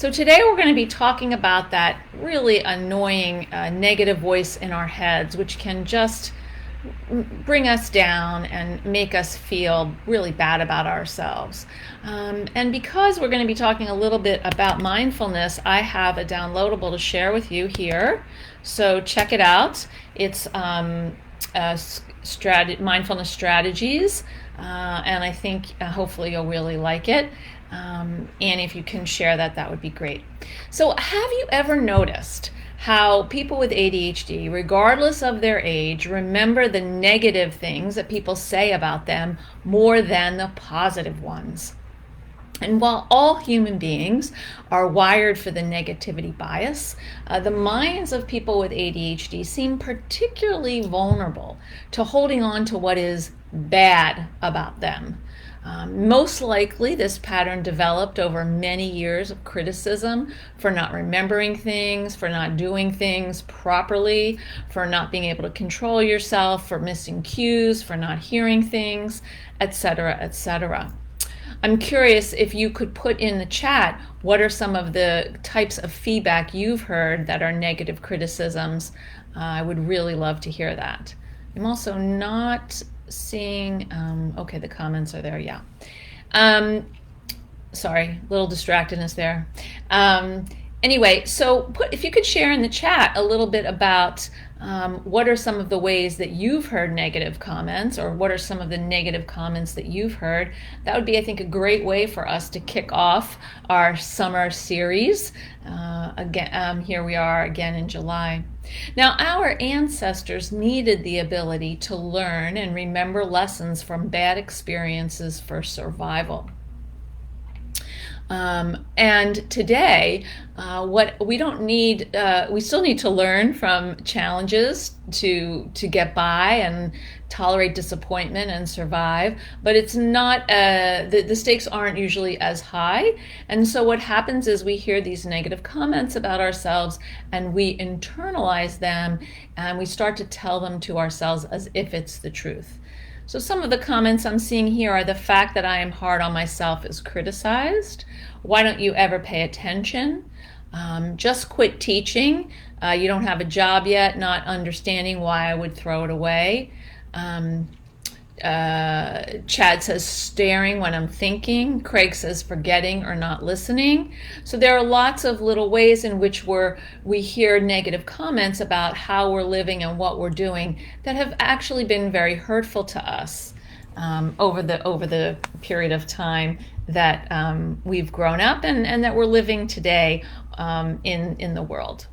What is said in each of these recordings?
So today we're going to be talking about that really annoying negative voice in our heads, which can just bring us down and make us feel really bad about ourselves. And because we're going to be talking a little bit about mindfulness, I have a downloadable to share with you here. So check it out. It's mindfulness strategies, and I think hopefully you'll really like it. And if you can share that, that would be great. So have you ever noticed how people with ADHD, regardless of their age, remember the negative things that people say about them more than the positive ones? And while all human beings are wired for the negativity bias, the minds of people with ADHD seem particularly vulnerable to holding on to what is bad about them. Most likely, this pattern developed over many years of criticism for not remembering things, for not doing things properly, for not being able to control yourself, for missing cues, for not hearing things, etc., etc. I'm curious if you could put in the chat what are some of the types of feedback you've heard that are negative criticisms. I would really love to hear that. I'm also not seeing, okay, the comments are there, yeah. Sorry, little distractedness there. Anyway, so if you could share in the chat a little bit about what are some of the ways that you've heard negative comments, or what are some of the negative comments that you've heard. That would be, I think, a great way for us to kick off our summer series. Again, here we are again in July. Now, our ancestors needed the ability to learn and remember lessons from bad experiences for survival. And today, we still need to learn from challenges to get by and tolerate disappointment and survive, but it's not, the stakes aren't usually as high. And so what happens is we hear these negative comments about ourselves and we internalize them and we start to tell them to ourselves as if it's the truth. So some of the comments I'm seeing here are: the fact that I am hard on myself is criticized. Why don't you ever pay attention? Just quit teaching. You don't have a job yet. Not understanding why I would throw it away. Chad says staring when I'm thinking. Craig says forgetting or not listening. So there are lots of little ways in which we hear negative comments about how we're living and what we're doing that have actually been very hurtful to us over the period of time that we've grown up and that we're living today in the world.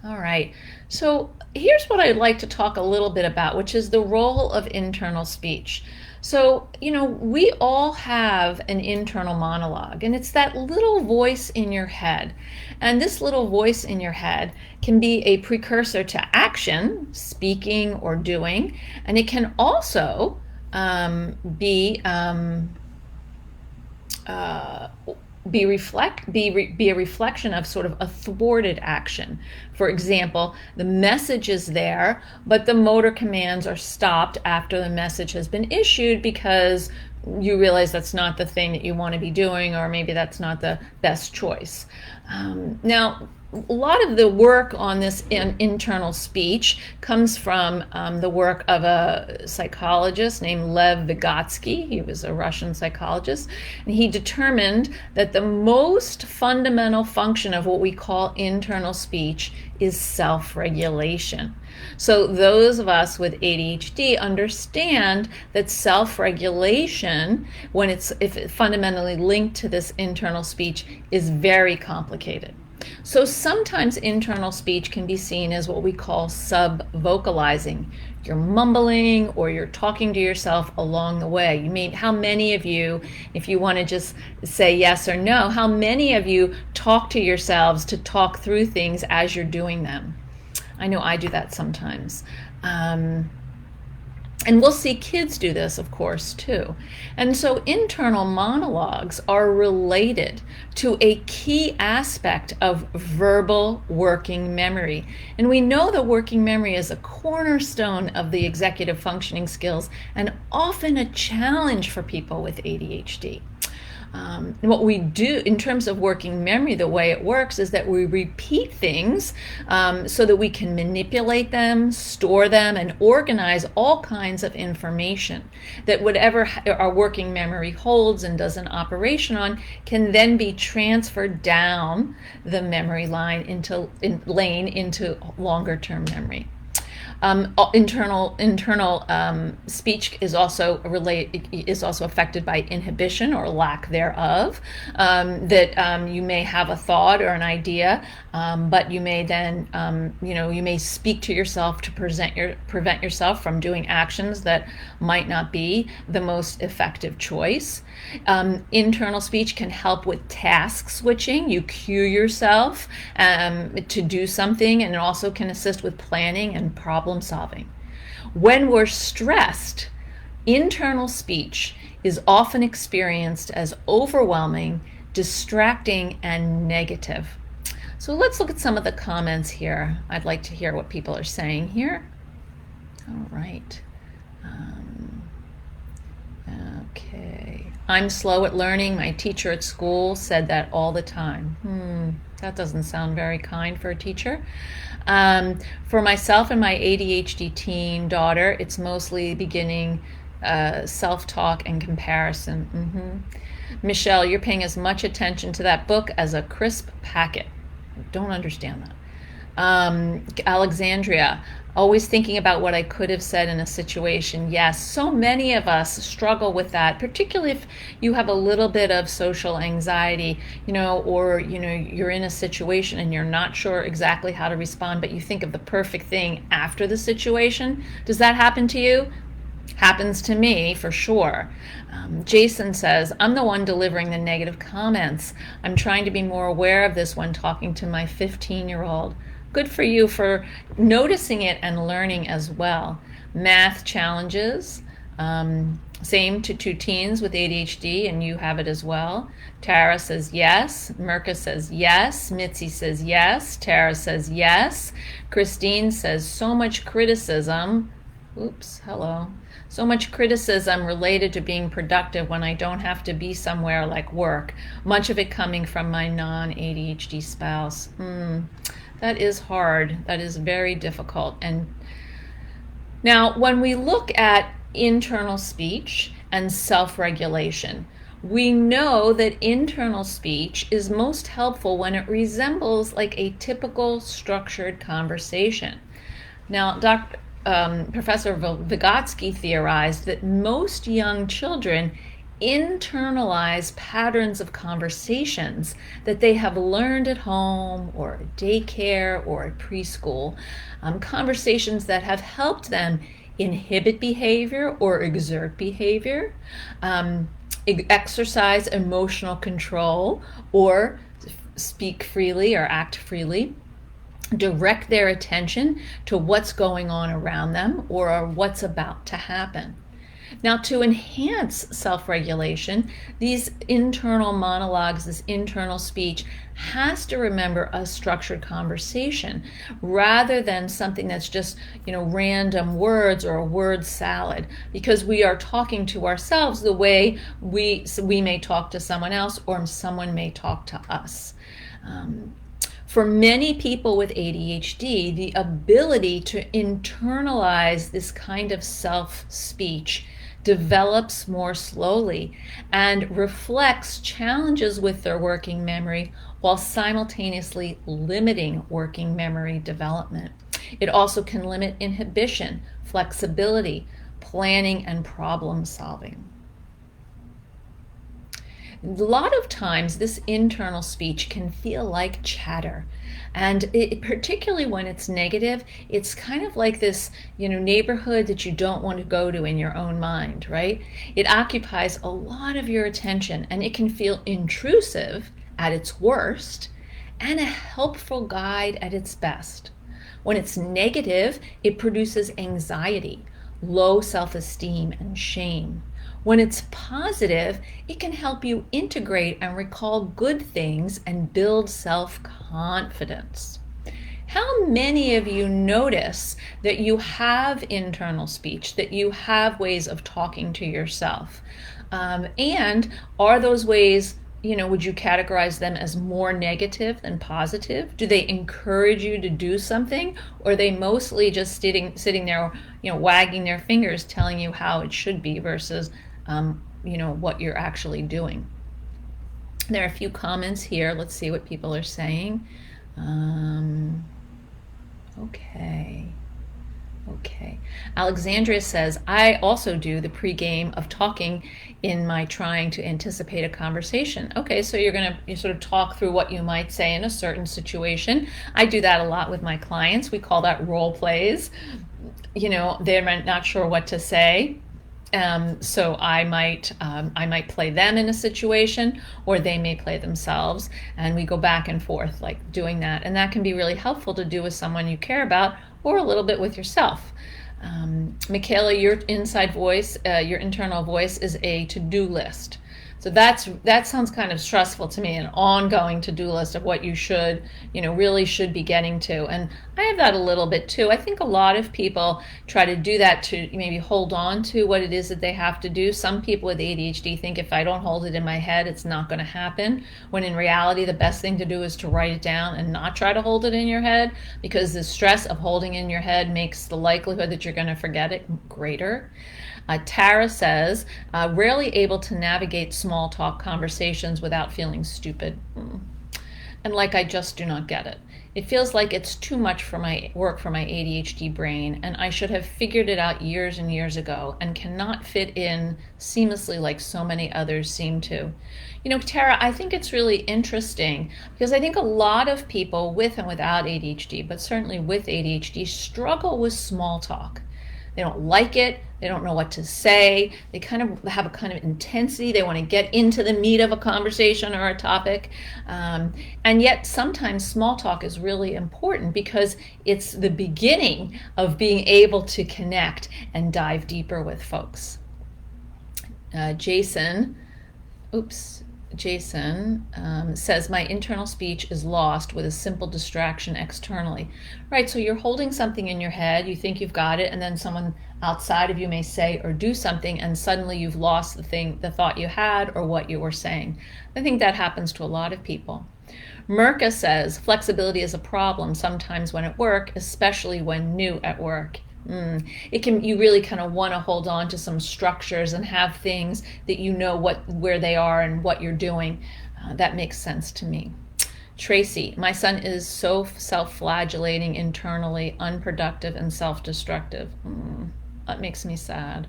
All right, so here's what I'd like to talk a little bit about, which is the role of internal speech. So, we all have an internal monologue, and it's that little voice in your head. And this little voice in your head can be a precursor to action, speaking or doing, and it can also be a reflection of sort of a thwarted action. For example, the message is there, but the motor commands are stopped after the message has been issued because you realize that's not the thing that you want to be doing, or maybe that's not the best choice. Now, a lot of the work on this internal speech comes from the work of a psychologist named Lev Vygotsky. He was a Russian psychologist, and he determined that the most fundamental function of what we call internal speech is self-regulation. So those of us with ADHD understand that self-regulation, if it's fundamentally linked to this internal speech, is very complicated. So sometimes internal speech can be seen as what we call sub-vocalizing. You're mumbling or you're talking to yourself along the way. How many of you, if you want to just say yes or no, how many of you talk to yourselves to talk through things as you're doing them? I know I do that sometimes. And we'll see kids do this, of course, too. And so internal monologues are related to a key aspect of verbal working memory. And we know that working memory is a cornerstone of the executive functioning skills and often a challenge for people with ADHD. What we do in terms of working memory, the way it works is that we repeat things so that we can manipulate them, store them, and organize all kinds of information that whatever our working memory holds and does an operation on can then be transferred down the memory lane into longer term memory. Internal speech is also affected by inhibition or lack thereof. You may have a thought or an idea, but you may then you may speak to yourself to prevent yourself from doing actions that might not be the most effective choice. Internal speech can help with task switching. You cue yourself to do something, and it also can assist with planning and problem solving. When we're stressed, internal speech is often experienced as overwhelming, distracting, and negative. So let's look at some of the comments here. I'd like to hear what people are saying here. All right. Okay. I'm slow at learning. My teacher at school said that all the time. That doesn't sound very kind for a teacher. For myself and my ADHD teen daughter, it's mostly beginning self-talk and comparison. Michelle, you're paying as much attention to that book as a crisp packet. Don't understand that. Alexandria, always thinking about what I could have said in a situation. Yes, so many of us struggle with that, particularly if you have a little bit of social anxiety, or you're in a situation and you're not sure exactly how to respond, but you think of the perfect thing after the situation. Does that happen to you? Happens to me for sure. Jason says, I'm the one delivering the negative comments. I'm trying to be more aware of this when talking to my 15-year-old. Good for you for noticing it and learning as well. Math challenges, same to two teens with ADHD, and you have it as well. Tara says yes. Mirka says yes. Mitzi says yes. Tara says yes. Christine says so much criticism. Oops, hello. So much criticism related to being productive when I don't have to be somewhere like work. Much of it coming from my non-ADHD spouse. That is hard. That is very difficult. And now, when we look at internal speech and self-regulation, we know that internal speech is most helpful when it resembles like a typical structured conversation. Now, Professor Vygotsky theorized that most young children internalize patterns of conversations that they have learned at home or at daycare or at preschool, conversations that have helped them inhibit behavior or exert behavior, exercise emotional control or speak freely or act freely, direct their attention to what's going on around them or what's about to happen. Now, to enhance self-regulation, these internal monologues, this internal speech, has to remember a structured conversation rather than something that's just, random words or a word salad, because we are talking to ourselves the way we may talk to someone else or someone may talk to us. For many people with ADHD, the ability to internalize this kind of self-speech develops more slowly and reflects challenges with their working memory while simultaneously limiting working memory development. It also can limit inhibition, flexibility, planning, and problem solving. A lot of times this internal speech can feel like chatter, and particularly when it's negative, it's kind of like this neighborhood that you don't want to go to in your own mind, right? It occupies a lot of your attention, and it can feel intrusive at its worst and a helpful guide at its best. When it's negative, it produces anxiety, low self-esteem, and shame. When it's positive, it can help you integrate and recall good things and build self-confidence. How many of you notice that you have internal speech, that you have ways of talking to yourself? And are those ways, would you categorize them as more negative than positive? Do they encourage you to do something, or are they mostly just sitting there, wagging their fingers, telling you how it should be versus, what you're actually doing? There are a few comments here. Let's see what people are saying. Okay. Okay. Alexandria says, I also do the pregame of talking in my trying to anticipate a conversation. Okay, so you sort of talk through what you might say in a certain situation. I do that a lot with my clients. We call that role plays. They're not sure what to say. So I might play them in a situation, or they may play themselves, and we go back and forth like doing that. And that can be really helpful to do with someone you care about, or a little bit with yourself. Michaela, your inside voice, your internal voice is a to-do list. So that sounds kind of stressful to me, an ongoing to-do list of what you really should be getting to. And I have that a little bit too. I think a lot of people try to do that to maybe hold on to what it is that they have to do. Some people with ADHD think if I don't hold it in my head, it's not going to happen. When in reality, the best thing to do is to write it down and not try to hold it in your head, because the stress of holding in your head makes the likelihood that you're going to forget it greater. Tara says, rarely able to navigate small talk conversations without feeling stupid. And like I just do not get it. It feels like it's too much for my work for my ADHD brain, and I should have figured it out years and years ago and cannot fit in seamlessly like so many others seem to. Tara, I think it's really interesting because I think a lot of people with and without ADHD, but certainly with ADHD, struggle with small talk. They don't like it. They don't know what to say. They kind of have a kind of intensity. They want to get into the meat of a conversation or a topic. And yet sometimes small talk is really important because it's the beginning of being able to connect and dive deeper with folks. Jason says, my internal speech is lost with a simple distraction externally. Right, so you're holding something in your head, you think you've got it, and then someone outside of you may say or do something, and suddenly you've lost the thought you had or what you were saying. I think that happens to a lot of people. Mirka says, flexibility is a problem sometimes when at work, especially when new at work. You really kind of want to hold on to some structures and have things that where they are and what you're doing. That makes sense to me. Tracy, my son is so self-flagellating internally, unproductive and self-destructive. That makes me sad.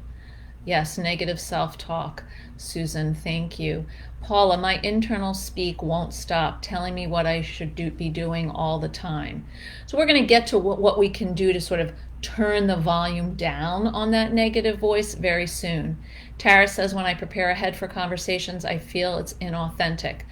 Yes, negative self-talk. Susan, thank you. Paula, my internal speak won't stop telling me what I should be doing all the time. So we're going to get to what we can do to sort of turn the volume down on that negative voice very soon. Tara says, when I prepare ahead for conversations, I feel it's inauthentic.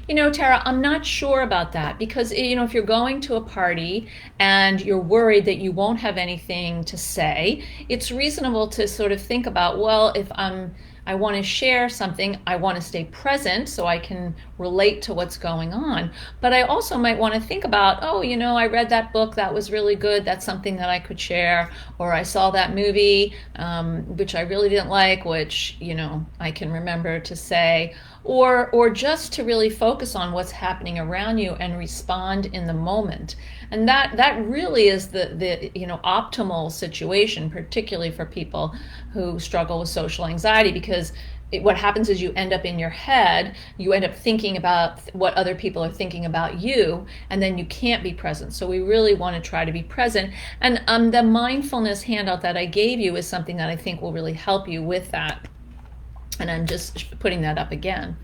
Tara, I'm not sure about that because, if you're going to a party and you're worried that you won't have anything to say, it's reasonable to sort of think about, well, if I want to share something, I want to stay present so I can relate to what's going on. But I also might want to think about, I read that book, that was really good, that's something that I could share. Or I saw that movie, which I really didn't like, which, I can remember to say. Or just to really focus on what's happening around you and respond in the moment. And that really is the optimal situation, particularly for people who struggle with social anxiety, because what happens is you end up in your head, you end up thinking about what other people are thinking about you, and then you can't be present. So we really want to try to be present. And the mindfulness handout that I gave you is something that I think will really help you with that. And I'm just putting that up again.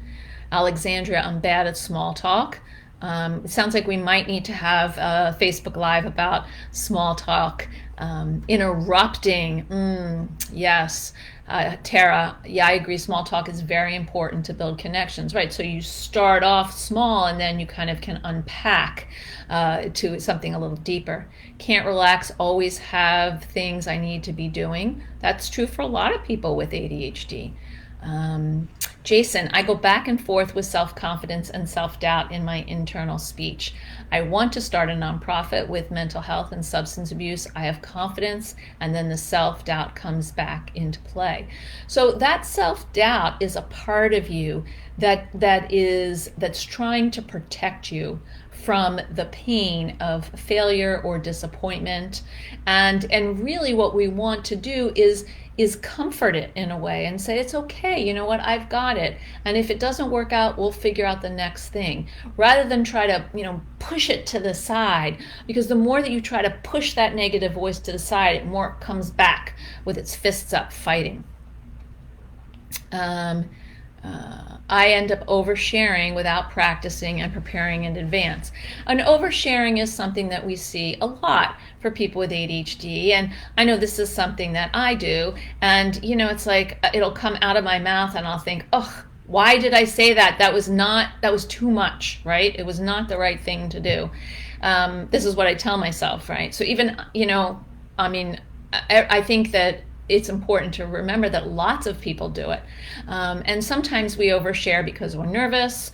Alexandria, I'm bad at small talk. It sounds like we might need to have a Facebook Live about small talk. Interrupting, yes. Tara, yeah, I agree. Small talk is very important to build connections, right? So you start off small and then you kind of can unpack to something a little deeper. Can't relax, always have things I need to be doing. That's true for a lot of people with ADHD. Jason, I go back and forth with self-confidence and self-doubt in my internal speech. I want to start a nonprofit with mental health and substance abuse. I have confidence, and then the self-doubt comes back into play. So that self-doubt is a part of you that's trying to protect you from the pain of failure or disappointment. And really what we want to do is comfort it in a way and say, it's okay, you know what, I've got it. And if it doesn't work out, we'll figure out the next thing. Rather than try to, push it to the side, because the more that you try to push that negative voice to the side, it more comes back with its fists up fighting. I end up oversharing without practicing and preparing in advance. And oversharing is something that we see a lot for people with ADHD. And I know this is something that I do. And, it's like it'll come out of my mouth and I'll think, oh, why did I say that? That was too much, right? It was not the right thing to do. This is what I tell myself, right? So even, I think that it's important to remember that lots of people do it. And sometimes we overshare because we're nervous.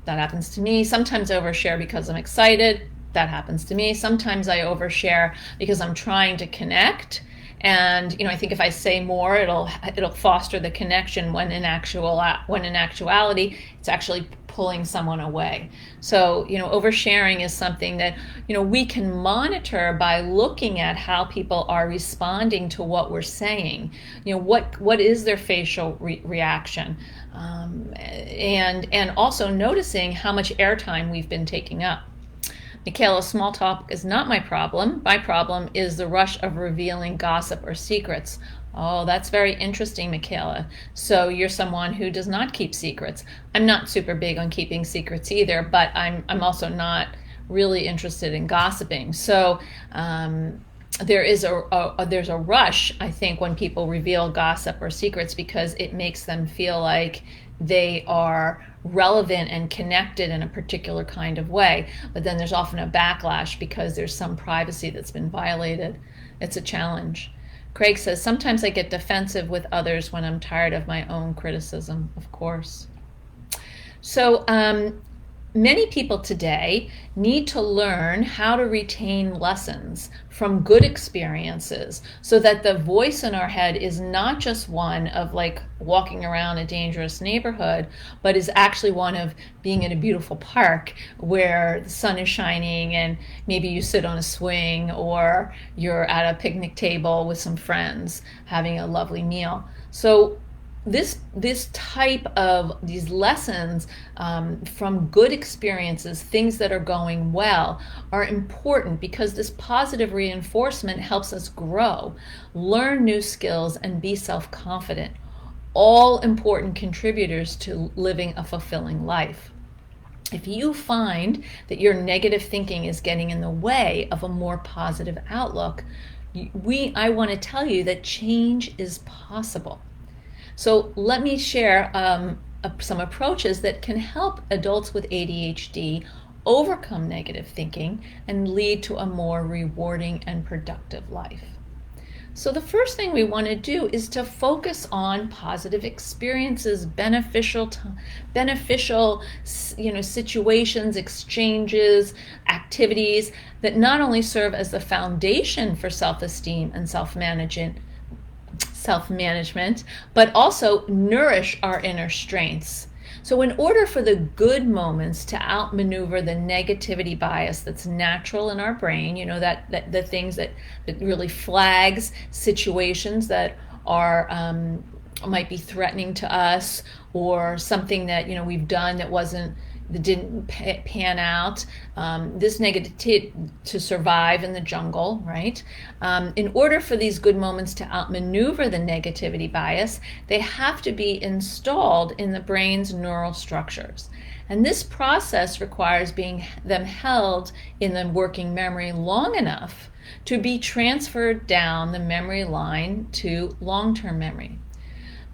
That happens to me. Sometimes I overshare because I'm excited. That happens to me. Sometimes I overshare because I'm trying to connect. And I think if I say more, it'll foster the connection when in actuality, it's actually pulling someone away. So, oversharing is something that, we can monitor by looking at how people are responding to what we're saying. What is their facial reaction? And also noticing how much airtime we've been taking up. Michaela, small talk is not my problem. My problem is the rush of revealing gossip or secrets. Oh, that's very interesting, Michaela. So you're someone who does not keep secrets. I'm not super big on keeping secrets either, but I'm also not really interested in gossiping. So there's a rush, I think, when people reveal gossip or secrets, because it makes them feel like they are relevant and connected in a particular kind of way. But then there's often a backlash because there's some privacy that's been violated. It's a challenge. Craig says, sometimes I get defensive with others when I'm tired of my own criticism, of course. So many people today need to learn how to retain lessons from good experiences so that the voice in our head is not just one of like walking around a dangerous neighborhood, but is actually one of being in a beautiful park where the sun is shining and maybe you sit on a swing or you're at a picnic table with some friends having a lovely meal. So this type of these lessons from good experiences, things that are going well, are important because this positive reinforcement helps us grow, learn new skills, and be self-confident. All important contributors to living a fulfilling life. If you find that your negative thinking is getting in the way of a more positive outlook, I want to tell you that change is possible. So let me share some approaches that can help adults with ADHD overcome negative thinking and lead to a more rewarding and productive life. So the first thing we want to do is to focus on positive experiences, beneficial situations, exchanges, activities that not only serve as the foundation for self-esteem and self-management, but also nourish our inner strengths. So in order for the good moments to outmaneuver the negativity bias that's natural in our brain, that the things that really flags situations that are might be threatening to us, or something that we've done that didn't pan out, this negativity to survive in the jungle, right? In order for these good moments to outmaneuver the negativity bias, they have to be installed in the brain's neural structures. And this process requires them held in the working memory long enough to be transferred down the memory line to long-term memory.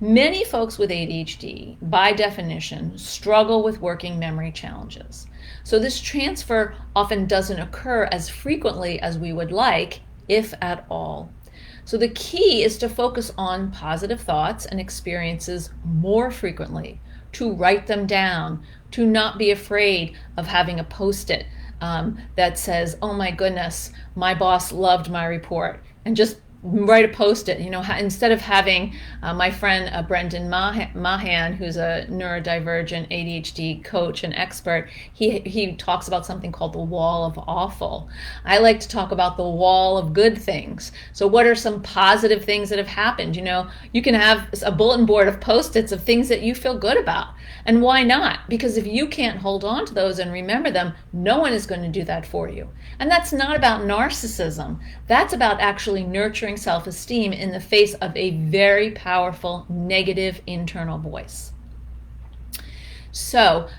Many folks with ADHD, by definition, struggle with working memory challenges. So this transfer often doesn't occur as frequently as we would like, if at all. So the key is to focus on positive thoughts and experiences more frequently, to write them down, to not be afraid of having a post-it that says, oh my goodness, my boss loved my report, and just write a post-it. Instead of having my friend Brendan Mahan, who's a neurodivergent ADHD coach and expert, he talks about something called the wall of awful. I like to talk about the wall of good things. So what are some positive things that have happened? You can have a bulletin board of post-its of things that you feel good about. And why not? Because if you can't hold on to those and remember them, no one is going to do that for you. And that's not about narcissism. That's about actually nurturing self-esteem in the face of a very powerful negative internal voice. So,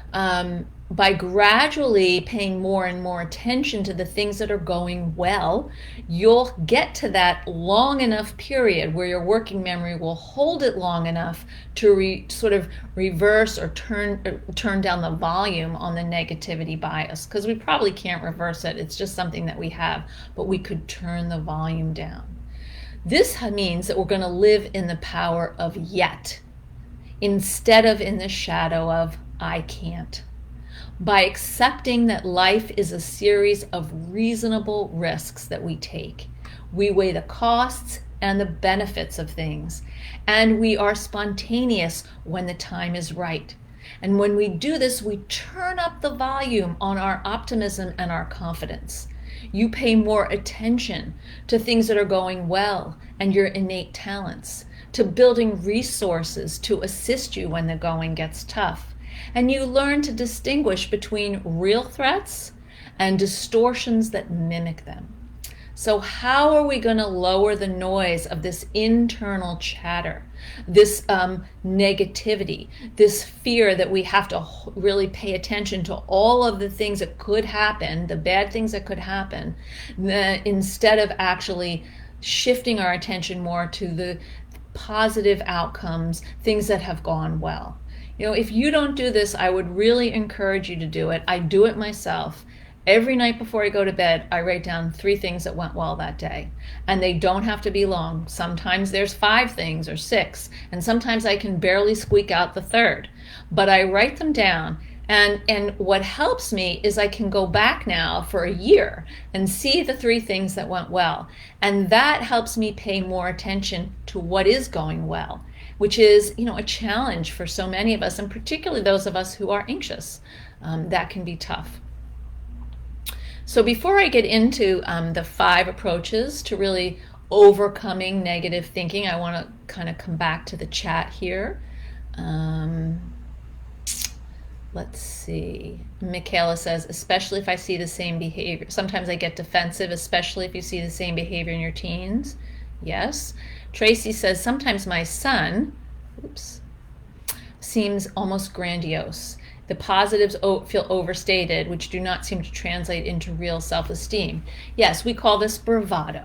by gradually paying more and more attention to the things that are going well, you'll get to that long enough period where your working memory will hold it long enough to sort of reverse or turn down the volume on the negativity bias, because we probably can't reverse it. It's just something that we have, but we could turn the volume down. This means that we're going to live in the power of yet instead of in the shadow of I can't. By accepting that life is a series of reasonable risks that we take. We weigh the costs and the benefits of things, and we are spontaneous when the time is right. And when we do this, we turn up the volume on our optimism and our confidence. You pay more attention to things that are going well and your innate talents, to building resources to assist you when the going gets tough. And you learn to distinguish between real threats and distortions that mimic them. So how are we going to lower the noise of this internal chatter, this negativity, this fear that we have to really pay attention to all of the things that could happen, the bad things that could happen, instead of actually shifting our attention more to the positive outcomes, things that have gone well? If you don't do this, I would really encourage you to do it. I do it myself. Every night before I go to bed, I write down 3 things that went well that day. And they don't have to be long. Sometimes there's 5 things or 6, and sometimes I can barely squeak out the third. But I write them down, and what helps me is I can go back now for a year and see the 3 things that went well. And that helps me pay more attention to what is going well, which is, a challenge for so many of us, and particularly those of us who are anxious. That can be tough. So before I get into the 5 approaches to really overcoming negative thinking, I want to kind of come back to the chat here. Let's see. Michaela says, especially if I see the same behavior. Sometimes I get defensive, especially if you see the same behavior in your teens. Yes. Tracy says, sometimes my son, seems almost grandiose. The positives feel overstated, which do not seem to translate into real self-esteem. Yes, we call this bravado.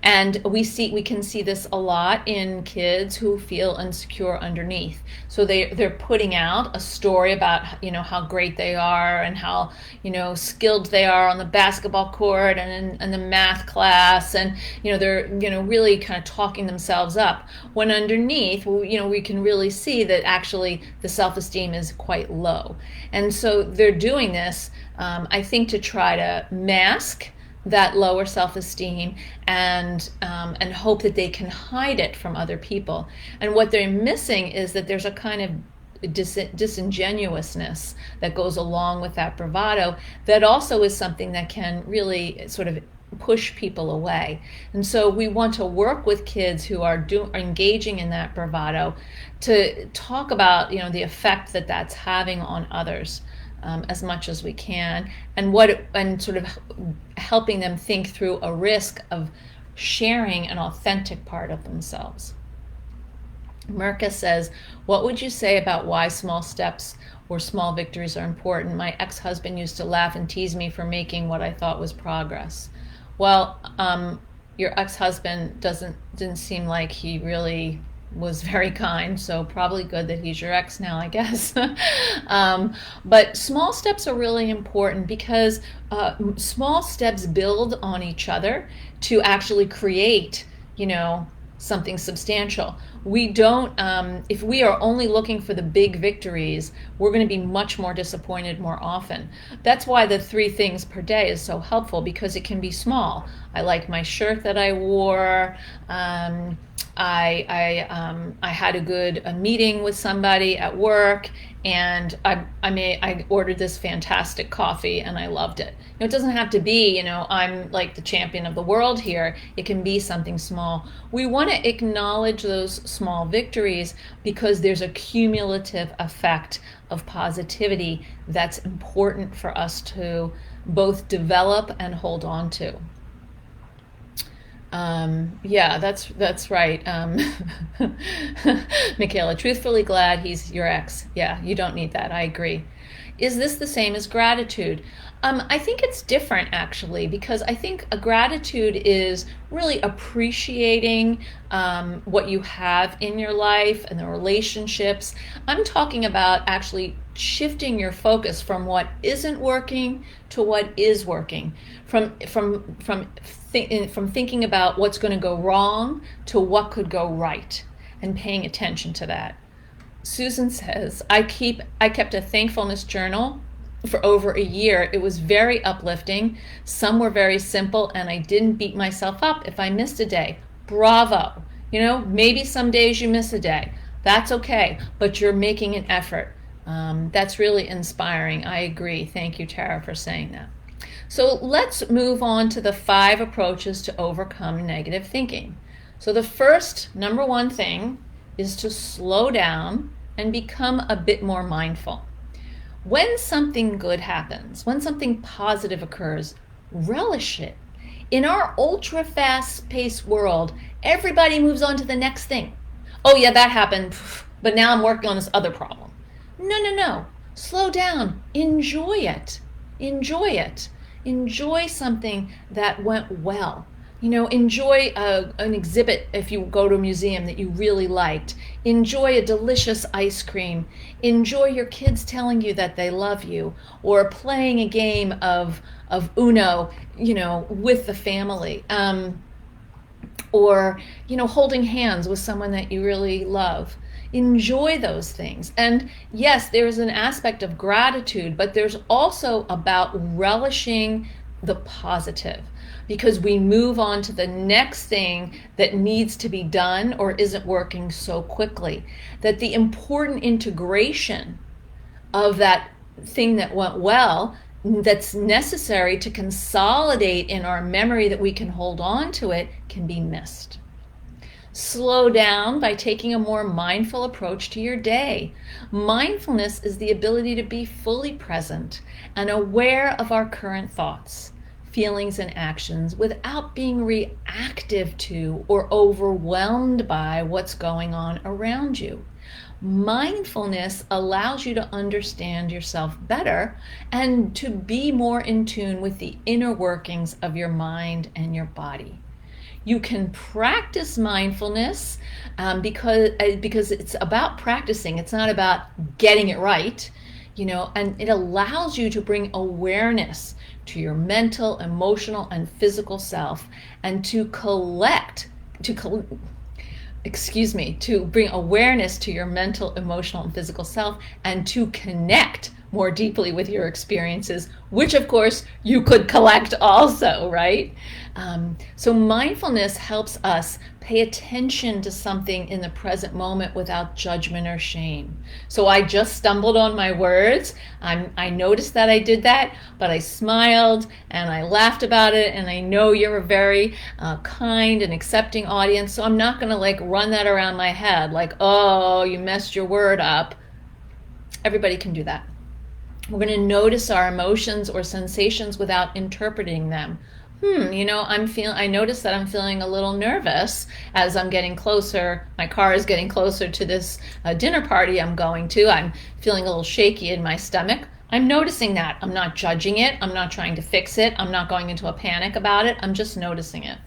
And we can see this a lot in kids who feel insecure underneath. So they're putting out a story about how great they are and how skilled they are on the basketball court and in the math class, and they're really kind of talking themselves up. When underneath, we can really see that actually the self-esteem is quite low. And so they're doing this, I think, to try to mask that lower self-esteem and hope that they can hide it from other people. And what they're missing is that there's a kind of disingenuousness that goes along with that bravado that also is something that can really sort of push people away. And so we want to work with kids who are engaging in that bravado to talk about the effect that that's having on others. As much as we can, and sort of helping them think through a risk of sharing an authentic part of themselves. Mirka says, what would you say about why small steps or small victories are important? My ex-husband used to laugh and tease me for making what I thought was progress. Well, your ex-husband didn't seem like he really was very kind, so probably good that he's your ex now, I guess. But small steps are really important because small steps build on each other to actually create something substantial. We don't, if we are only looking for the big victories, we're going to be much more disappointed more often. That's why the 3 things per day is so helpful, because it can be small. I like my shirt that I wore. I had a meeting with somebody at work, and I ordered this fantastic coffee and I loved it. It doesn't have to be, I'm like the champion of the world here. It can be something small. We want to acknowledge those small victories because there's a cumulative effect of positivity that's important for us to both develop and hold on to. Yeah, that's right. Michaela, truthfully glad he's your ex. Yeah, you don't need that. I agree. Is this the same as gratitude? I think it's different actually, because I think a gratitude is really appreciating what you have in your life and the relationships. I'm talking about actually shifting your focus from what isn't working to what is working, from thinking about what's going to go wrong to what could go right, and paying attention to that. Susan says, I kept a thankfulness journal for over a year. It was very uplifting. Some were very simple, and I didn't beat myself up if I missed a day. Bravo. Maybe some days you miss a day. That's okay, but you're making an effort. That's really inspiring. I agree. Thank you, Tara, for saying that. So let's move on to the 5 approaches to overcome negative thinking. So the first, number 1 thing is to slow down and become a bit more mindful. When something good happens, when something positive occurs, relish it. In our ultra fast-paced world, everybody moves on to the next thing. Oh yeah, that happened, but now I'm working on this other problem. No. Slow down. Enjoy it. Enjoy something that went well. Enjoy an exhibit if you go to a museum that you really liked. Enjoy a delicious ice cream. Enjoy your kids telling you that they love you, or playing a game of Uno, with the family. Or holding hands with someone that you really love. Enjoy those things. And yes, there's an aspect of gratitude, but there's also about relishing the positive, because we move on to the next thing that needs to be done or isn't working so quickly, that the important integration of that thing that went well, that's necessary to consolidate in our memory that we can hold on to it, can be missed. Slow down by taking a more mindful approach to your day. Mindfulness is the ability to be fully present and aware of our current thoughts, feelings, and actions without being reactive to or overwhelmed by what's going on around you. Mindfulness allows you to understand yourself better and to be more in tune with the inner workings of your mind and your body. You can practice mindfulness because it's about practicing. It's not about getting it right, and it allows you to bring awareness to your mental, emotional, and physical self, and to bring awareness to your mental, emotional, and physical self, and to connect more deeply with your experiences, which of course you could collect also, right? So mindfulness helps us pay attention to something in the present moment without judgment or shame. So I just stumbled on my words. I noticed that I did that, but I smiled and I laughed about it, and I know you're a very kind and accepting audience, so I'm not going to run that around my head like, oh, you messed your word up. Everybody can do that. We're going to notice our emotions or sensations without interpreting them. I notice that I'm feeling a little nervous as I'm getting closer. My car is getting closer to this dinner party I'm going to. I'm feeling a little shaky in my stomach. I'm noticing that. I'm not judging it. I'm not trying to fix it. I'm not going into a panic about it. I'm just noticing it.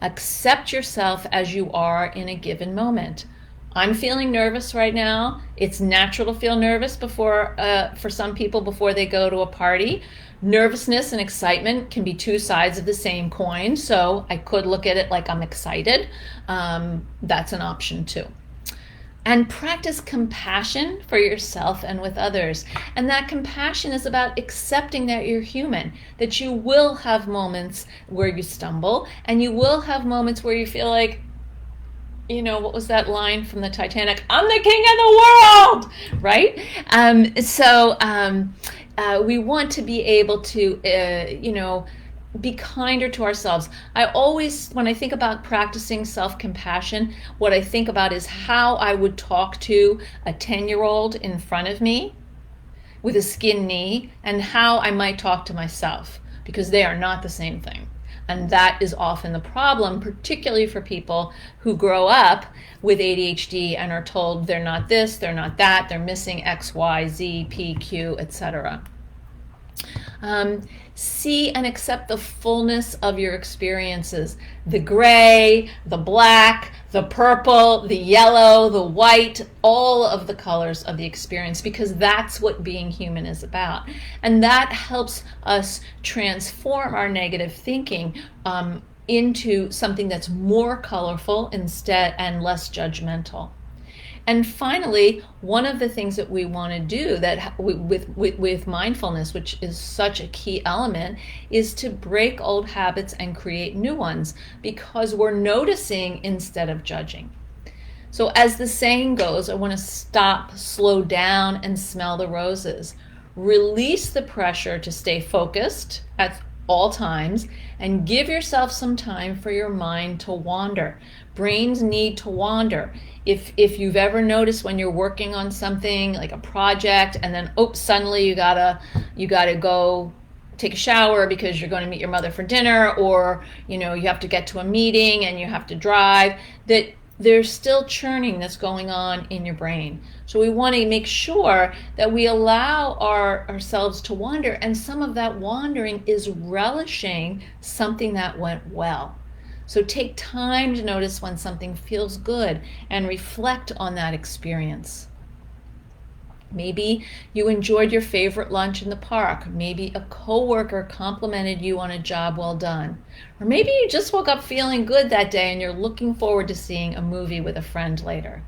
Accept yourself as you are in a given moment. I'm feeling nervous right now. It's natural to feel nervous for some people before they go to a party. Nervousness and excitement can be two sides of the same coin. So I could look at it like I'm excited. That's an option too. And practice compassion for yourself and with others. And that compassion is about accepting that you're human, that you will have moments where you stumble, and you will have moments where you feel like, what was that line from the Titanic? I'm the king of the world, right? We want to be able to, be kinder to ourselves. I always, when I think about practicing self-compassion, what I think about is how I would talk to a 10-year-old in front of me with a skinned knee, and how I might talk to myself, because they are not the same thing. And that is often the problem, particularly for people who grow up with ADHD and are told they're not this, they're not that, they're missing X, Y, Z, P, Q, etc. See and accept the fullness of your experiences. The gray, the black, the purple, the yellow, the white, all of the colors of the experience, because that's what being human is about. And that helps us transform our negative thinking into something that's more colorful instead and less judgmental. And finally, one of the things that we want to do that with mindfulness, which is such a key element, is to break old habits and create new ones, because we're noticing instead of judging. So as the saying goes, I want to stop, slow down, and smell the roses. Release the pressure to stay focused at all times, and give yourself some time for your mind to wander. Brains need to wander. If you've ever noticed when you're working on something like a project, and then suddenly you gotta go take a shower because you're going to meet your mother for dinner, or you have to get to a meeting and you have to drive, that there's still churning that's going on in your brain. So we want to make sure that we allow ourselves to wander, and some of that wandering is relishing something that went well. So take time to notice when something feels good and reflect on that experience. Maybe you enjoyed your favorite lunch in the park. Maybe a coworker complimented you on a job well done. Or maybe you just woke up feeling good that day and you're looking forward to seeing a movie with a friend later.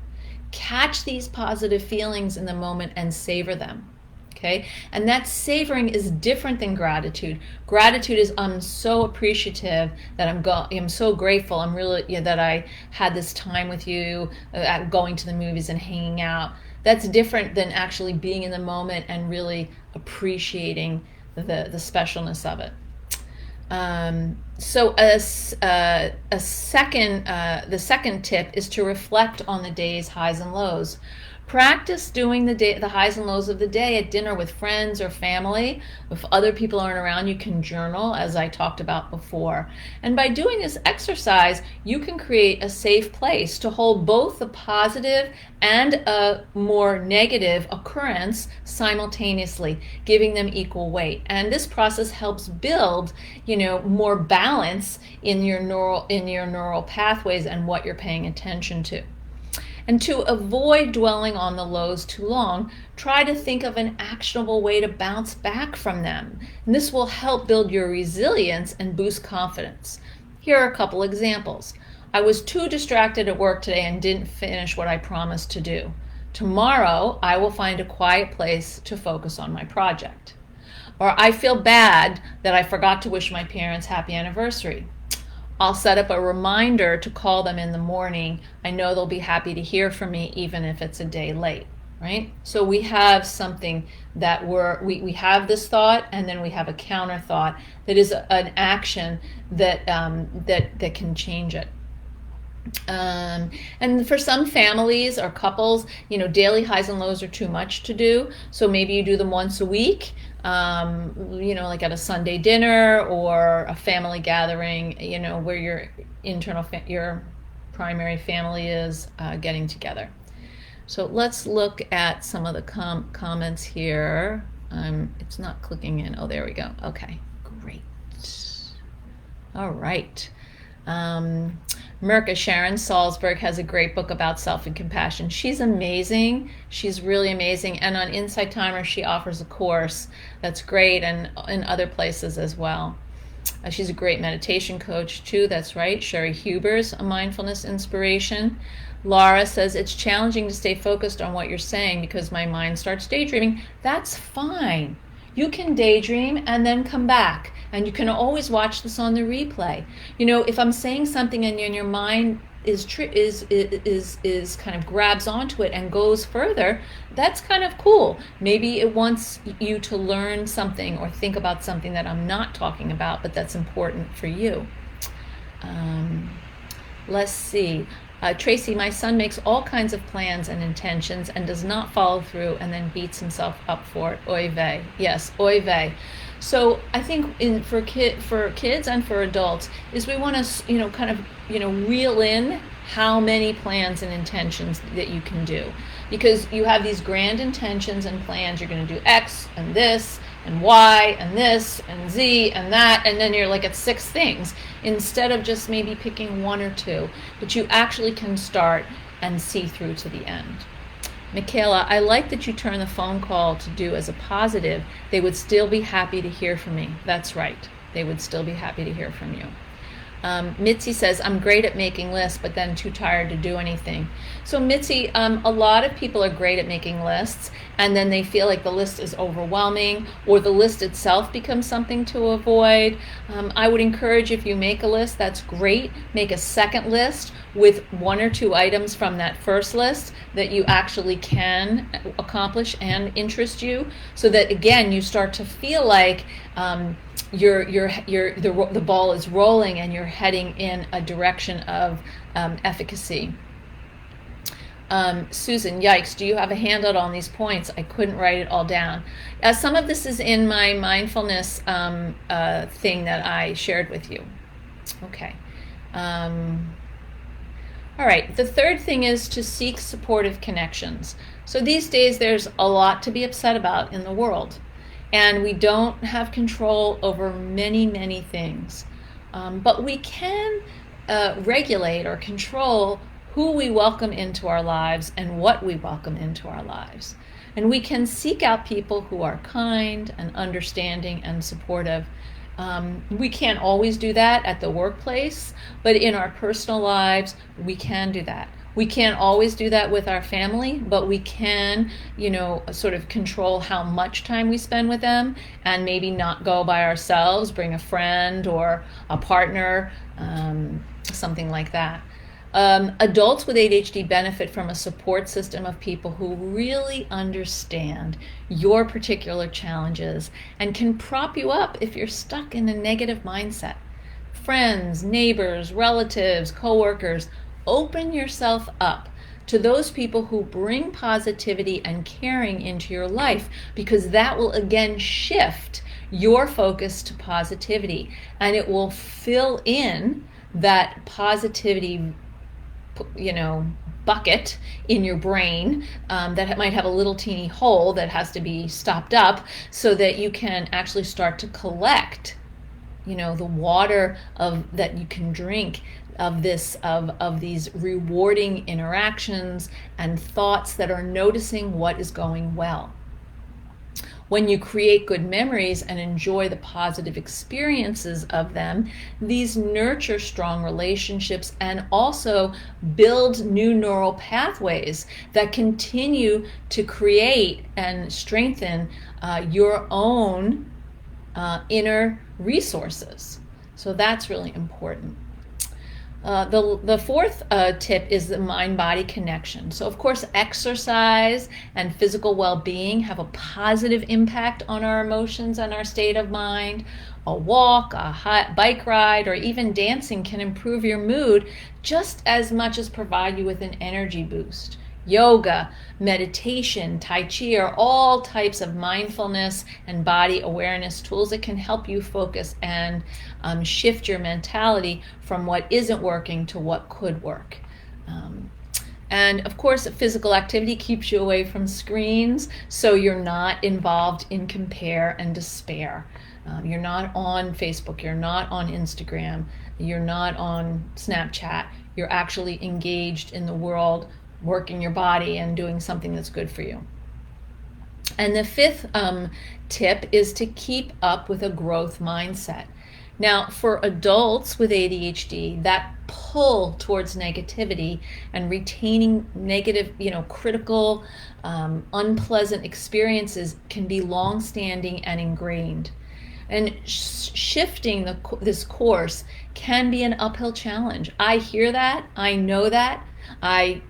Catch these positive feelings in the moment and savor them. Okay? And that savoring is different than gratitude. Gratitude is, I'm so appreciative that I'm so grateful. I'm really that I had this time with you, going to the movies and hanging out. That's different than actually being in the moment and really appreciating the specialness of it. The second tip is to reflect on the day's highs and lows. Practice doing the highs and lows of the day at dinner with friends or family. If other people aren't around, you can journal, as I talked about before. And by doing this exercise, you can create a safe place to hold both the positive and a more negative occurrence simultaneously, giving them equal weight. And this process helps build, more balance in your neural pathways and what you're paying attention to. And to avoid dwelling on the lows too long, try to think of an actionable way to bounce back from them. And this will help build your resilience and boost confidence. Here are a couple examples. I was too distracted at work today and didn't finish what I promised to do. Tomorrow, I will find a quiet place to focus on my project. Or I feel bad that I forgot to wish my parents happy anniversary. I'll set up a reminder to call them in the morning. I know they'll be happy to hear from me even if it's a day late, right? So we have something that we have this thought, and then we have a counter thought that is an action that can change it. And for some families or couples, daily highs and lows are too much to do. So maybe you do them once a week, like at a Sunday dinner or a family gathering, where your primary family is getting together. So let's look at some of the comments here. It's not clicking in. Oh, there we go. Okay, great. All right. Merca, Sharon Salzberg has a great book about self and compassion. She's amazing. She's really amazing. And on Insight Timer, she offers a course that's great, and in other places as well. She's a great meditation coach too. That's right. Sherry Huber's a mindfulness inspiration. Laura says it's challenging to stay focused on what you're saying because my mind starts daydreaming. That's fine. You can daydream and then come back, and you can always watch this on the replay. You know, if I'm saying something and your mind is kind of grabs onto it and goes further, that's kind of cool. Maybe it wants you to learn something or think about something that I'm not talking about, but that's important for you. Let's see. Tracy, my son makes all kinds of plans and intentions and does not follow through and then beats himself up for it. Oy vey. Yes, oy vey. So I think for kids and for adults is we want to, kind of, reel in how many plans and intentions that you can do. Because you have these grand intentions and plans. You're going to do X and this and Y and this and Z and that, and then you're like at 6 things instead of just maybe picking 1 or 2. But you actually can start and see through to the end. Michaela, I like that you turn the phone call to do as a positive. They would still be happy to hear from me. That's right. They would still be happy to hear from you. Mitzi says, I'm great at making lists, but then too tired to do anything. So Mitzi, a lot of people are great at making lists, and then they feel like the list is overwhelming, or the list itself becomes something to avoid. I would encourage, if you make a list, that's great. Make a second list with 1 or 2 items from that first list that you actually can accomplish and interest you, so that again you start to feel like the ball is rolling and you're heading in a direction of efficacy. Susan, yikes, do you have a handout on these points? I couldn't write it all down. Some of this is in my mindfulness thing that I shared with you. Okay. All right, the third thing is to seek supportive connections. So these days there's a lot to be upset about in the world, and we don't have control over many, many things. But we can regulate or control who we welcome into our lives and what we welcome into our lives. And we can seek out people who are kind and understanding and supportive. We can't always do that at the workplace, but in our personal lives, we can do that. We can't always do that with our family, but we can, sort of control how much time we spend with them, and maybe not go by ourselves, bring a friend or a partner, something like that. Adults with ADHD benefit from a support system of people who really understand your particular challenges and can prop you up if you're stuck in a negative mindset. Friends, neighbors, relatives, coworkers, open yourself up to those people who bring positivity and caring into your life, because that will again shift your focus to positivity, and it will fill in that positivity bucket in your brain that might have a little teeny hole that has to be stopped up, so that you can actually start to collect the water that you can drink of these rewarding interactions and thoughts that are noticing what is going well. When you create good memories and enjoy the positive experiences of them, these nurture strong relationships and also build new neural pathways that continue to create and strengthen your own inner resources. So that's really important. The fourth tip is the mind-body connection. So of course, exercise and physical well-being have a positive impact on our emotions and our state of mind. A walk, a bike ride, or even dancing can improve your mood just as much as provide you with an energy boost. Yoga, meditation, Tai Chi are all types of mindfulness and body awareness tools that can help you focus and shift your mentality from what isn't working to what could work. And of course, physical activity keeps you away from screens, so you're not involved in compare and despair. You're not on Facebook, you're not on Instagram, you're not on Snapchat. you're actually engaged in the world, working your body and doing something that's good for you. And the fifth tip is to keep up with a growth mindset. Now, for adults with ADHD, that pull towards negativity and retaining negative, critical, unpleasant experiences can be long-standing and ingrained. And shifting this course can be an uphill challenge. I hear that. I know that. I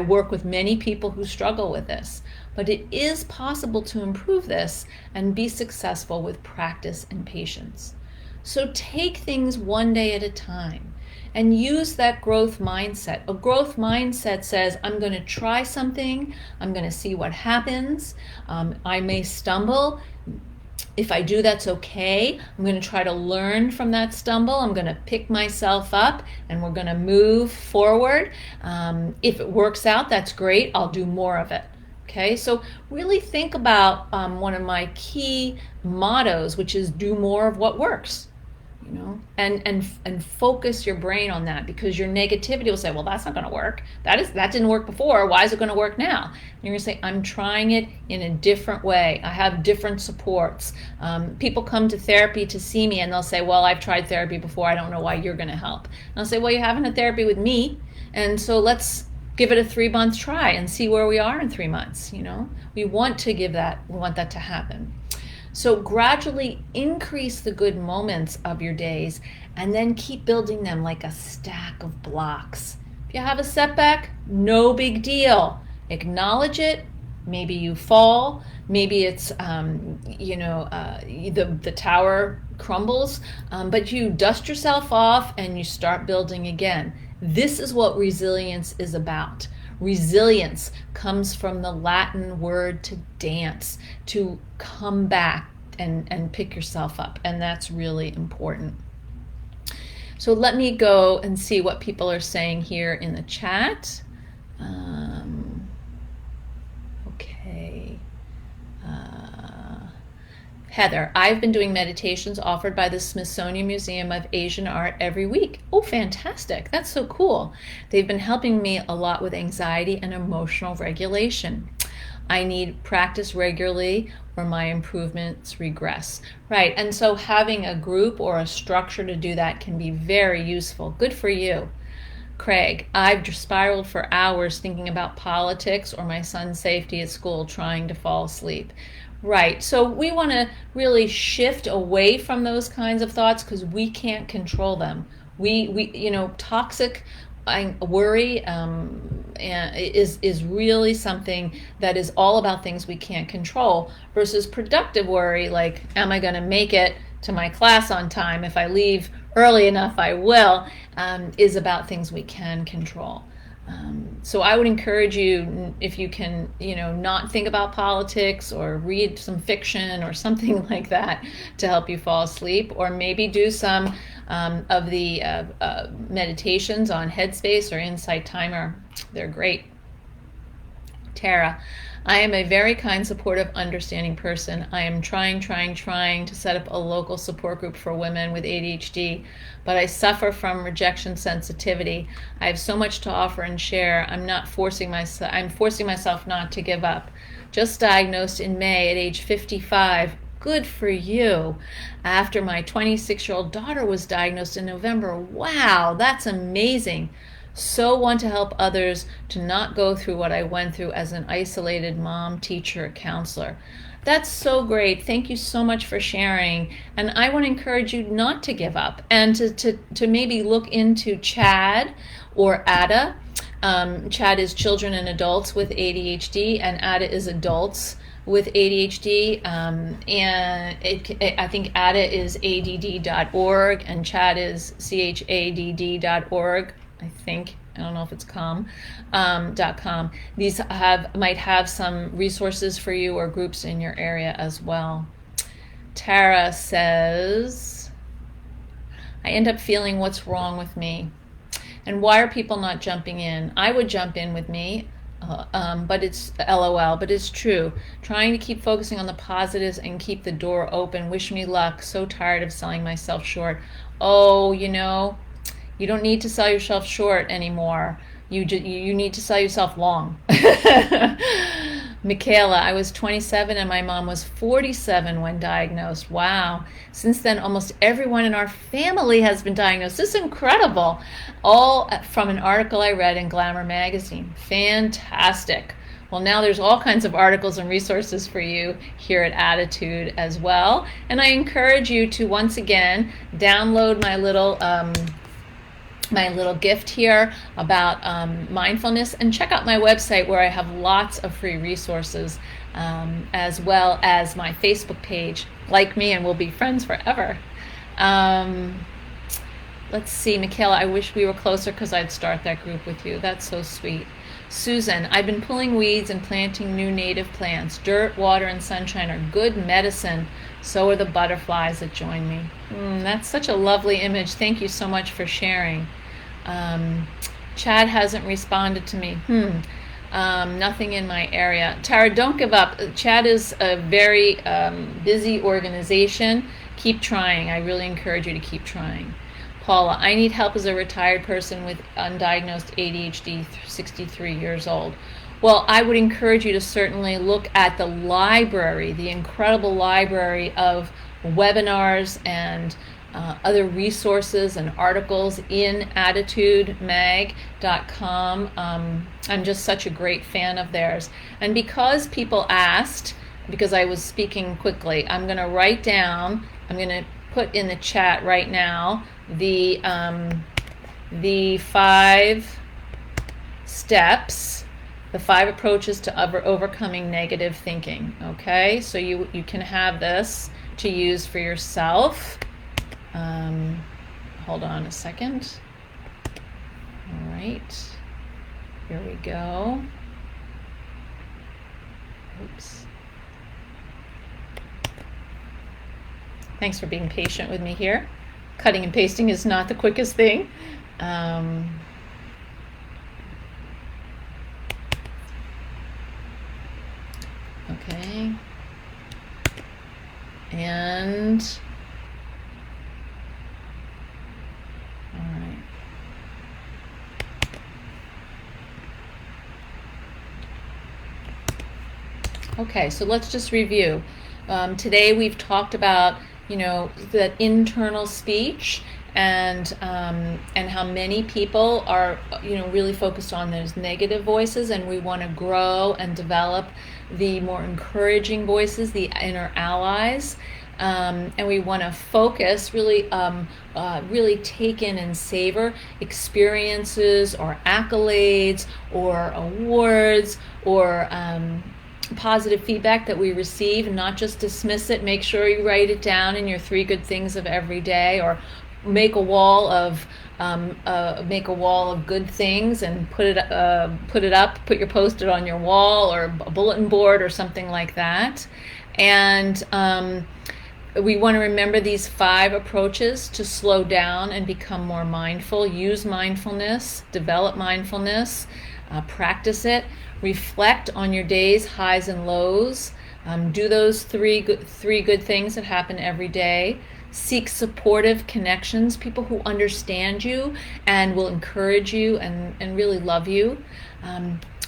work with many people who struggle with this. But it is possible to improve this and be successful with practice and patience. So take things one day at a time and use that growth mindset. A growth mindset says, I'm going to try something. I'm going to see what happens. I may stumble. If I do, that's okay. I'm going to try to learn from that stumble. I'm going to pick myself up and we're going to move forward. If it works out, that's great. I'll do more of it. Okay, so really think about one of my key mottos, which is do more of what works, and focus your brain on that, because your negativity will say, well, that's not going to work. That didn't work before. Why is it going to work now? And you're going to say, I'm trying it in a different way. I have different supports. People come to therapy to see me and they'll say, well, I've tried therapy before. I don't know why you're going to help. And I'll say, well, you haven't had therapy with me, and so let's give it a 3-month try and see where we are in 3 months. We want that to happen. So gradually increase the good moments of your days and then keep building them like a stack of blocks. If you have a setback, no big deal. Acknowledge it. Maybe you fall. Maybe it's, the tower crumbles, but you dust yourself off and you start building again. This is what resilience is about. Resilience comes from the Latin word to dance, to come back and pick yourself up, and that's really important. So let me go and see what people are saying here in the chat. Okay. Heather, I've been doing meditations offered by the Smithsonian Museum of Asian Art every week. Oh, fantastic. That's so cool. They've been helping me a lot with anxiety and emotional regulation. I need practice regularly or my improvements regress. Right, and so having a group or a structure to do that can be very useful. Good for you. Craig, I've spiraled for hours thinking about politics or my son's safety at school, trying to fall asleep. Right, so we want to really shift away from those kinds of thoughts because we can't control them. Toxic worry is really something that is all about things we can't control, versus productive worry, like, am I going to make it to my class on time? If I leave early enough, I will, is about things we can control. So I would encourage you, if you can, not think about politics, or read some fiction or something like that to help you fall asleep, or maybe do some of the meditations on Headspace or Insight Timer. They're great. Tara, I am a very kind, supportive, understanding person. I am trying to set up a local support group for women with ADHD, but I suffer from rejection sensitivity. I have so much to offer and share. I'm forcing myself not to give up. Just diagnosed in May at age 55. Good for you. After my 26-year-old daughter was diagnosed in November. Wow, that's amazing. So want to help others to not go through what I went through as an isolated mom, teacher, counselor. That's so great. Thank you so much for sharing. And I want to encourage you not to give up, and to maybe look into CHAD or ADA. CHAD is children and adults with ADHD, and ADA is adults with ADHD. I think ADA is add.org and CHAD is chadd.org. I think. I don't know if it's .com. These might have some resources for you or groups in your area as well. Tara says, I end up feeling what's wrong with me. And why are people not jumping in? I would jump in with me, but it's LOL, but it's true. Trying to keep focusing on the positives and keep the door open. Wish me luck. So tired of selling myself short. Oh, You don't need to sell yourself short anymore. You need to sell yourself long. Michaela, I was 27 and my mom was 47 when diagnosed. Wow. Since then, almost everyone in our family has been diagnosed. This is incredible. All from an article I read in Glamour magazine. Fantastic. Well, now there's all kinds of articles and resources for you here at Attitude as well. And I encourage you to, once again, download my little gift here about mindfulness, and check out my website where I have lots of free resources, as well as my Facebook page. Like me and we'll be friends forever. Let's see, Michaela, I wish we were closer because I'd start that group with you. That's so sweet. Susan, I've been pulling weeds and planting new native plants. Dirt, water, and sunshine are good medicine. So are the butterflies that join me. That's such a lovely image. Thank you so much for sharing. Chad hasn't responded to me. Nothing in my area. Tara, don't give up. Chad is a very busy organization. Keep trying. I really encourage you to keep trying. Paula, I need help as a retired person with undiagnosed ADHD, 63 years old. Well, I would encourage you to certainly look at the library, the incredible library of webinars and other resources and articles in attitudemag.com. I'm just such a great fan of theirs. And because people asked, because I was speaking quickly, I'm going to write down, I'm going to put in the chat right now the 5 steps, the 5 approaches to overcoming negative thinking. Okay, so you can have this to use for yourself. Hold on a second. All right, here we go. Oops. Thanks for being patient with me here. Cutting and pasting is not the quickest thing. Okay. And all right. Okay, so let's just review. Today we've talked about, that internal speech and how many people are, really focused on those negative voices, and we want to grow and develop the more encouraging voices, the inner allies. And we want to focus, really take in and savor experiences or accolades or awards or positive feedback that we receive, and not just dismiss it. Make sure you write it down in your 3 good things of every day, or make a wall of good things and put it up, put your post-it on your wall or a bulletin board or something like that. And we want to remember these 5 approaches to slow down and become more mindful. Use mindfulness, develop mindfulness, practice it. Reflect on your day's highs and lows. Do those 3 good things that happen every day. Seek supportive connections, people who understand you and will encourage you and really love you.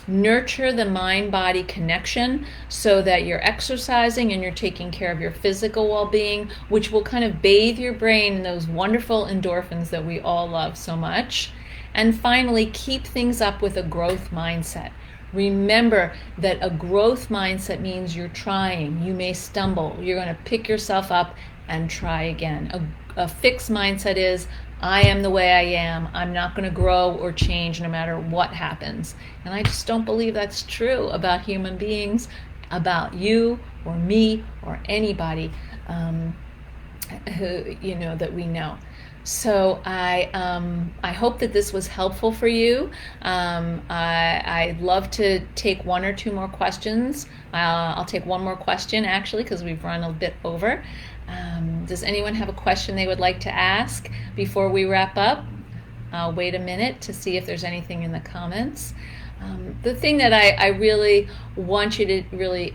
Nurture the mind-body connection so that you're exercising and you're taking care of your physical well-being, which will kind of bathe your brain in those wonderful endorphins that we all love so much. And finally, keep things up with a growth mindset. Remember that a growth mindset means you're trying. You may stumble. You're going to pick yourself up and try again. A fixed mindset is, I am the way I am. I'm not going to grow or change no matter what happens. And I just don't believe that's true about human beings, about you or me or anybody who that we know. So I hope that this was helpful for you. I'd love to take 1 or 2 more questions. I'll take 1 more question actually, because we've run a bit over. Does anyone have a question they would like to ask before we wrap up? I'll wait a minute to see if there's anything in the comments. The thing that I really want you to really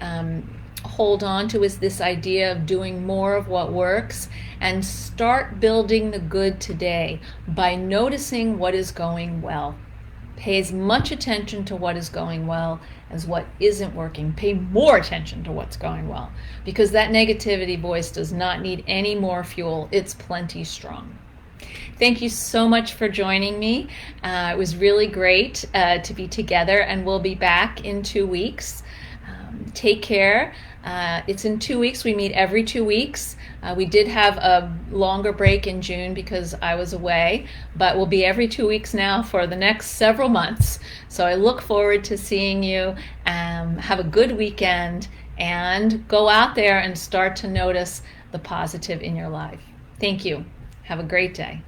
hold on to is this idea of doing more of what works and start building the good today by noticing what is going well. Pay as much attention to what is going well as what isn't working. Pay more attention to what's going well, because that negativity voice does not need any more fuel. It's plenty strong. Thank you so much for joining me. It was really great to be together, and we'll be back in 2 weeks. Take care. It's in 2 weeks. We meet every 2 weeks. We did have a longer break in June because I was away, but we'll be every 2 weeks now for the next several months. So I look forward to seeing you. Have a good weekend, and go out there and start to notice the positive in your life. Thank you. Have a great day.